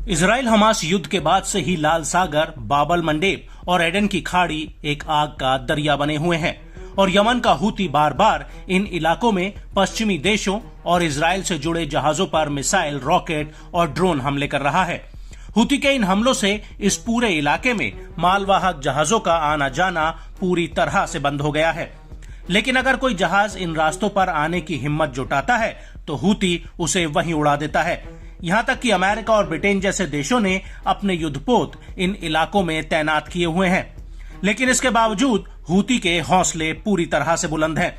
Israel Hamas युद्ध के बाद से ही लाल सागर, बाबल मंडेब और एडन की खाड़ी एक आग का दरिया बने हुए हैं और यमन का हूती बार बार इन इलाकों में पश्चिमी देशों और इजराइल से जुड़े जहाजों पर मिसाइल, रॉकेट और ड्रोन हमले कर रहा है। हूती के इन हमलों से इस पूरे इलाके में मालवाहक जहाजों का आना जाना पूरी तरह से बंद हो गया है। लेकिन अगर कोई जहाज इन रास्तों पर आने की हिम्मत जुटाता है तो हूती उसे वहीं उड़ा देता है। यहाँ तक कि अमेरिका और ब्रिटेन जैसे देशों ने अपने युद्धपोत इन इलाकों में तैनात किए हुए हैं, लेकिन इसके बावजूद हूती के हौसले पूरी तरह से बुलंद हैं।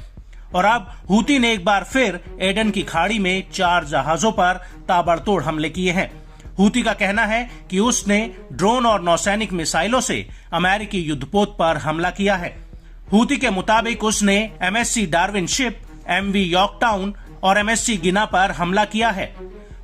और अब हूती ने एक बार फिर एडन की खाड़ी में 4 जहाजों पर ताबड़तोड़ हमले किए हैं। हूती का कहना है कि उसने ड्रोन और नौसैनिक मिसाइलों से अमेरिकी युद्धपोत पर हमला किया है। हूती के मुताबिक उसने MSC Darwin ship, MV Yorktown और MSC गिना पर हमला किया है।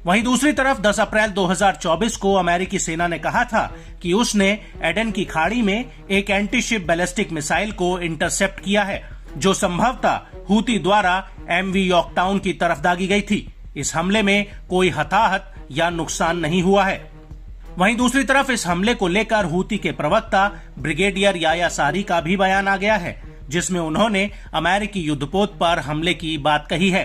वहीं दूसरी तरफ 10 अप्रैल 2024 को अमेरिकी सेना ने कहा था कि उसने एडन की खाड़ी में एक एंटी शिप बैलिस्टिक मिसाइल को इंटरसेप्ट किया है, जो संभवतः हूती द्वारा MV यॉर्कटाउन की तरफ दागी गई थी। इस हमले में कोई हताहत या नुकसान नहीं हुआ है। वहीं दूसरी तरफ इस हमले को लेकर हूती के प्रवक्ता ब्रिगेडियर याया सारी का भी बयान आ गया है, जिसमें उन्होंने अमेरिकी युद्धपोत पर हमले की बात कही है।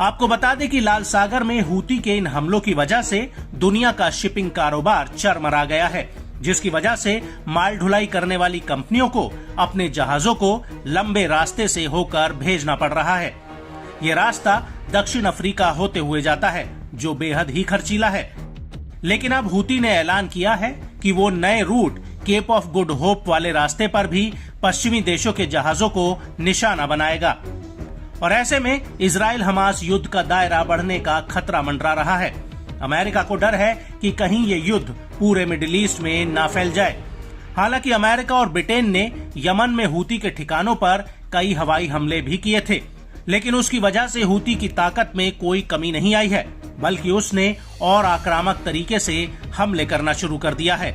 आपको बता दें कि लाल सागर में हूती के इन हमलों की वजह से दुनिया का शिपिंग कारोबार चरमरा गया है, जिसकी वजह से माल ढुलाई करने वाली कंपनियों को अपने जहाजों को लंबे रास्ते से होकर भेजना पड़ रहा है। ये रास्ता दक्षिण अफ्रीका होते हुए जाता है, जो बेहद ही खर्चीला है। लेकिन अब हूती ने ऐलान किया है कि वो नए route Cape of Good Hope वाले रास्ते पर भी पश्चिमी देशों के जहाजों को निशाना बनाएगा। और ऐसे में इजराइल हमास युद्ध का दायरा बढ़ने का खतरा मंडरा रहा है। अमेरिका को डर है कि कहीं ये युद्ध पूरे मिडिल ईस्ट में ना फैल जाए। हालांकि अमेरिका और ब्रिटेन ने यमन में हूती के ठिकानों पर कई हवाई हमले भी किए थे, लेकिन उसकी वजह से हूती की ताकत में कोई कमी नहीं आई है, बल्कि उसने और आक्रामक तरीके से हमले करना शुरू कर दिया है।